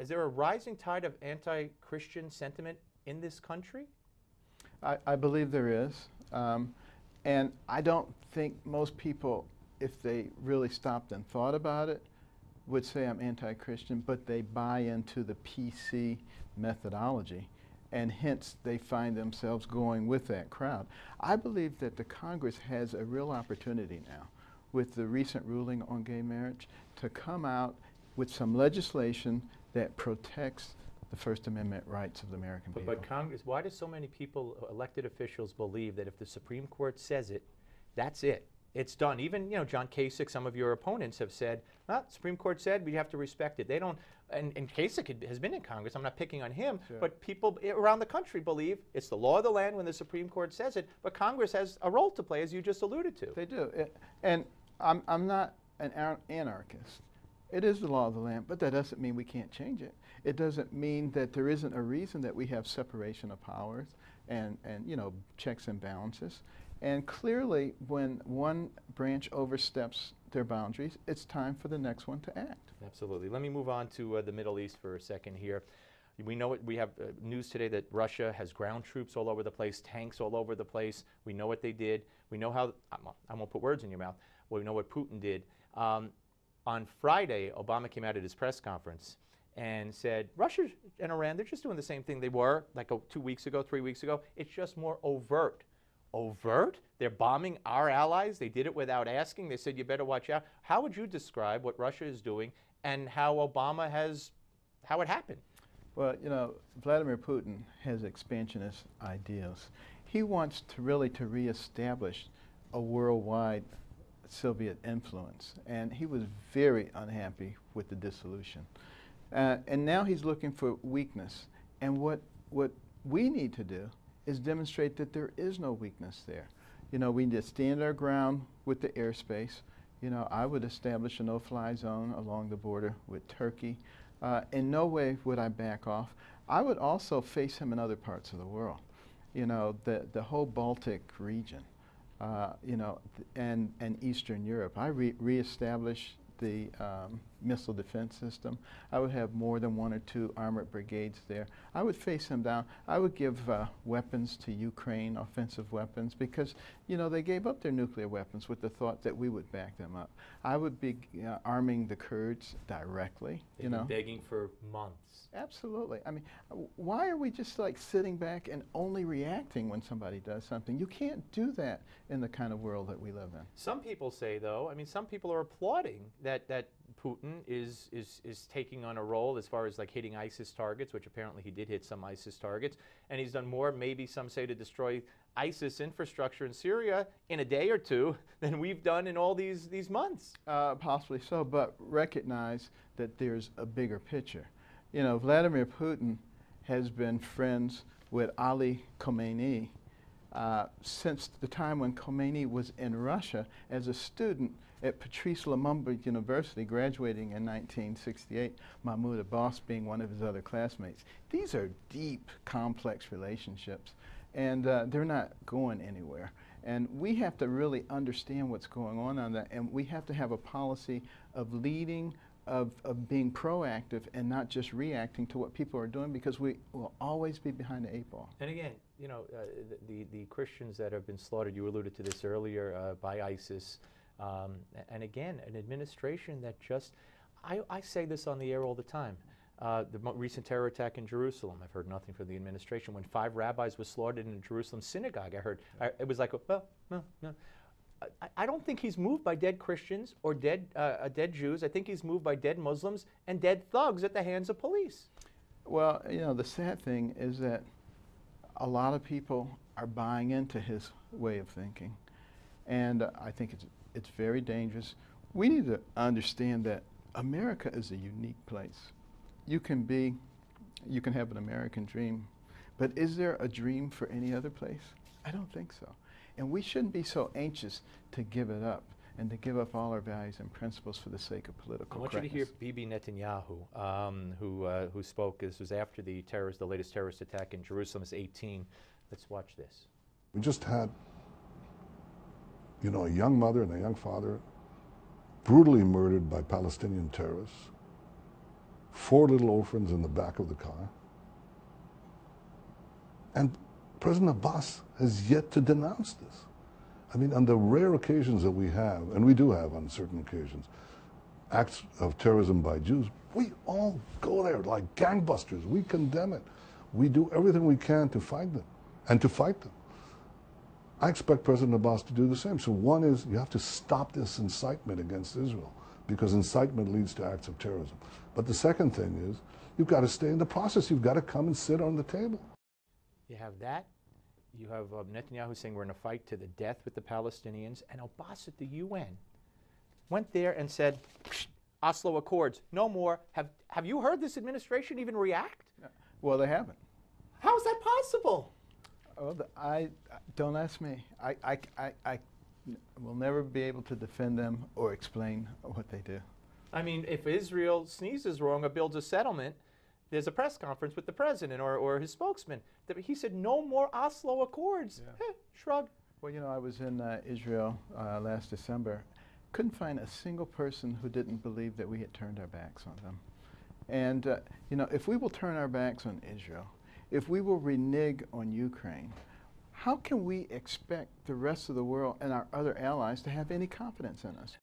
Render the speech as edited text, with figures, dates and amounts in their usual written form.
Is there a rising tide of anti-Christian sentiment in this country? I believe there is. And I don't think most people, if they really stopped and thought about it, would say I'm anti-Christian, but they buy into the PC methodology, and hence they find themselves going with that crowd. I believe that the Congress has a real opportunity now, with the recent ruling on gay marriage, to come out with some legislation that protects the First Amendment rights of the American people. But Congress, why do so many people, elected officials, believe that if the Supreme Court says it, that's it? It's done. Even, John Kasich, some of your opponents have said, well, Supreme Court said we have to respect it. They don't, and Kasich has been in Congress. I'm not picking on him, sure. But people around the country believe it's the law of the land when the Supreme Court says it, but Congress has a role to play, as you just alluded to. They do. And I'm not an anarchist. It is the law of the land, but that doesn't mean we can't change it. It doesn't mean that there isn't a reason that we have separation of powers and checks and balances. And clearly, when one branch oversteps their boundaries, it's time for the next one to act. Absolutely. Let me move on to the Middle East for a second here. We know we have news today that Russia has ground troops all over the place, tanks all over the place. We know what they did. We know how, I won't put words in your mouth, we know what Putin did. On Friday, Obama came out at his press conference and said, Russia and Iran, they're just doing the same thing they were like 2 weeks ago, 3 weeks ago. It's just more overt. Overt? They're bombing our allies. They did it without asking. They said, you better watch out. How would you describe what Russia is doing and how Obama how it happened? Well, Vladimir Putin has expansionist ideals. He wants to reestablish a worldwide Soviet influence, and he was very unhappy with the dissolution. And now he's looking for weakness. And what we need to do is demonstrate that there is no weakness there. We need to stand our ground with the airspace. I would establish a no-fly zone along the border with Turkey. In no way would I back off. I would also face him in other parts of the world. The whole Baltic region. And Eastern Europe. I reestablish the missile defense system. I would have more than 1 or 2 armored brigades there. I would face him down. I would give weapons to Ukraine, offensive weapons, because they gave up their nuclear weapons with the thought that we would back them up. I would be arming the Kurds directly. They've been begging for months. Absolutely. I mean, why are we just like sitting back and only reacting when somebody does something? You can't do that in the kind of world that we live in. Some people say, though, some people are applauding that Putin is taking on a role as far as like hitting ISIS targets, which apparently he did hit some ISIS targets, and he's done more, maybe some say, to destroy ISIS infrastructure in Syria in a day or two than we've done in all these months. Possibly so, but recognize that there's a bigger picture. Vladimir Putin has been friends with Ali Khamenei since the time when Khomeini was in Russia as a student at Patrice Lumumba University, graduating in 1968, Mahmoud Abbas being one of his other classmates. These are deep, complex relationships, and they're not going anywhere. And we have to really understand what's going on that, and we have to have a policy of leading, of being proactive and not just reacting to what people are doing, because we will always be behind the 8 ball. And again, the Christians that have been slaughtered, you alluded to this earlier, by ISIS, and again, an administration that just, I say this on the air all the time, the recent terror attack in Jerusalem, I've heard nothing from the administration. When 5 rabbis were slaughtered in a Jerusalem synagogue, I heard, it was like, well, no. I don't think he's moved by dead Christians or dead Jews. I think he's moved by dead Muslims and dead thugs at the hands of police. Well, the sad thing is that a lot of people are buying into his way of thinking, and I think it's very dangerous. We need to understand that America is a unique place. You can have an American dream, but is there a dream for any other place? I don't think so. And we shouldn't be so anxious to give it up and to give up all our values and principles for the sake of political correctness. I want you to hear Bibi Netanyahu, who spoke. This was after the latest terrorist attack in Jerusalem. It's 18. Let's watch this. We just had, a young mother and a young father brutally murdered by Palestinian terrorists. 4 little orphans in the back of the car. And President Abbas has yet to denounce this. I mean, on the rare occasions that we have, and we do have on certain occasions, acts of terrorism by Jews, we all go there like gangbusters. We condemn it. We do everything we can to fight them and to fight them. I expect President Abbas to do the same. So one is you have to stop this incitement against Israel, because incitement leads to acts of terrorism. But the second thing is you've got to stay in the process. You've got to come and sit on the table. You have that. You have Netanyahu saying we're in a fight to the death with the Palestinians, and Abbas at the UN went there and said, Oslo Accords, no more. Have you heard this administration even react? Well, they haven't. How is that possible? Oh, don't ask me. I will never be able to defend them or explain what they do. I mean, if Israel sneezes wrong or builds a settlement, there's a press conference with the president or his spokesman. He said, no more Oslo Accords. Yeah. Shrug. Well, you know, I was in Israel last December. Couldn't find a single person who didn't believe that we had turned our backs on them. And, you know, if we will turn our backs on Israel, if we will renege on Ukraine, how can we expect the rest of the world and our other allies to have any confidence in us?